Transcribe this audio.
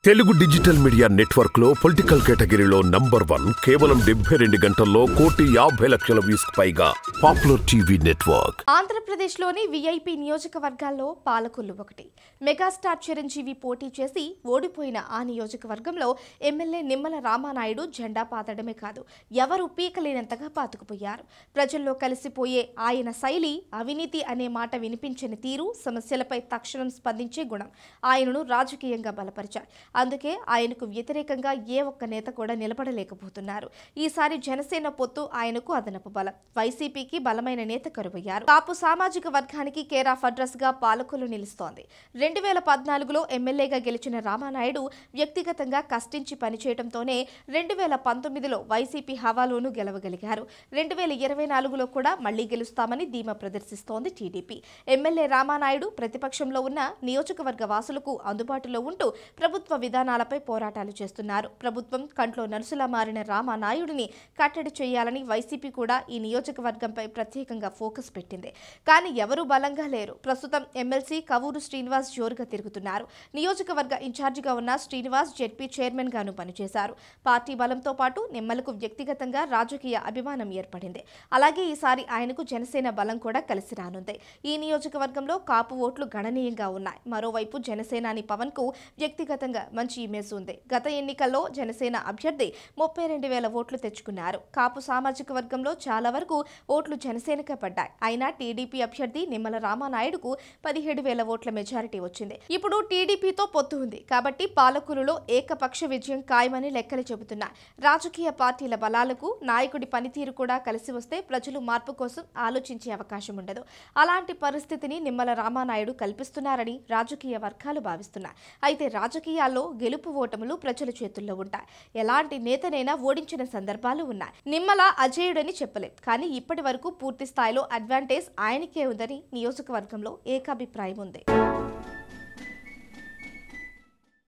Telugu digital media network లో political కేటగిరీలో number 1 కేవలం 72 గంటల్లో 1,50,00,000 వ్యూస్ పైగా పాపులర్ టీవీ నెట్వర్క్. ఆంధ్రప్రదేశ్లోని విఐపి నియోజకవర్గాల్లో పాలకొల్లు ఒకటి. మెగాస్టార్ చిరంజీవి పోటీ చేసి ఓడిపోయిన ఆ నియోజకవర్గంలో ఎమ్మెల్యే నిమ్మల రామానాయుడు జెండా పాతడమే కాదు, ఎవరు పీకలేనంతగా పాతుకుపోయారు. ప్రజల్లో కలిసిపోయే ఆయన శైలి, అవినీతి అనే మాట వినిపించని తీరు, సమస్యలపై తక్షణం స్పందించే గుణం ఆయనను రాజకీయంగా బలపరిచారు. అందుకే ఆయనకు వ్యతిరేకంగా ఏ ఒక్క నేత కూడా నిలబడలేకపోతున్నారు. ఈసారి జనసేన పొత్తు ఆయనకు అదనపు బలం. వైసీపీకి బలమైన నేత కరువయ్యారు. కాపు సామాజిక వర్గానికి కేర్ ఆఫ్ అడ్రస్ గా పాలకొల్లు నిలుస్తోంది. 2014లో ఎమ్మెల్యేగా గెలిచిన రామానాయుడు వ్యక్తిగతంగా కష్టించి పనిచేయడంతోనే 2019లో వైసీపీ హవాలోనూ గెలవగలిగారు. 2024లో కూడా మళ్లీ గెలుస్తామని ధీమా ప్రదర్శిస్తోంది టీడీపీ. ఎమ్మెల్యే రామానాయుడు ప్రతిపక్షంలో ఉన్న నియోజకవర్గ వాసులకు అందుబాటులో ఉంటూ ప్రభుత్వ విధానాలపై పోరాటాలు చేస్తున్నారు. ప్రభుత్వం కంట్లో నలుసులా మారిన రామానాయుడిని కట్టడి చేయాలని వైసీపీ కూడా ఈ నియోజకవర్గంపై ప్రత్యేకంగా ఫోకస్ పెట్టింది. కానీ ఎవరూ బలంగా లేరు. ప్రస్తుతం ఎమ్మెల్సీ కవూరు శ్రీనివాస్ జోరుగా తిరుగుతున్నారు. నియోజకవర్గ ఇన్ఛార్జిగా ఉన్న శ్రీనివాస్ జెడ్పీ చైర్మన్ గాను పనిచేశారు. పార్టీ బలంతో పాటు నిమ్మలకు వ్యక్తిగతంగా రాజకీయ అభిమానం ఏర్పడింది. అలాగే ఈసారి ఆయనకు జనసేన బలం కూడా కలిసి రానుంది. ఈ నియోజకవర్గంలో కాపు ఓట్లు గణనీయంగా ఉన్నాయి. మరోవైపు జనసేనాని పవన్ కు వ్యక్తిగతంగా మంచి ఇమేజ్ ఉంది. గత ఎన్నికల్లో జనసేన అభ్యర్థి 32,000 ఓట్లు తెచ్చుకున్నారు. కాపు సామాజిక వర్గంలో చాలా వరకు ఓట్లు జనసేనకే పడ్డాయి. అయినా టీడీపీ అభ్యర్థి నిమ్మల రామానాయుడుకు 17,000 ఓట్ల మెజారిటీ వచ్చింది. ఇప్పుడు టీడీపీతో పొత్తు ఉంది కాబట్టి పాలకులలో ఏకపక్ష విజయం ఖాయమని లెక్కలు చెబుతున్నాయి. రాజకీయ పార్టీల బలాలకు నాయకుడి పనితీరు కూడా కలిసి వస్తే ప్రజలు మార్పు కోసం ఆలోచించే అవకాశం ఉండదు. అలాంటి పరిస్థితిని నిమ్మల రామానాయుడు కల్పిస్తున్నారని రాజకీయ వర్గాలు భావిస్తున్నాయి. అయితే రాజకీయాల్లో గెలుపు ఓటములు ప్రజల చేతుల్లో ఉంటాయి. ఎలాంటి నేతనైనా ఓడించిన సందర్భాలు ఉన్నాయి. నిమ్మల అజేయుడని చెప్పలేం. కానీ ఇప్పటి వరకు పూర్తి స్థాయిలో అడ్వాంటేజ్ ఆయనకే ఉందని నియోజకవర్గంలో ఏకాభిప్రాయం ఉంది.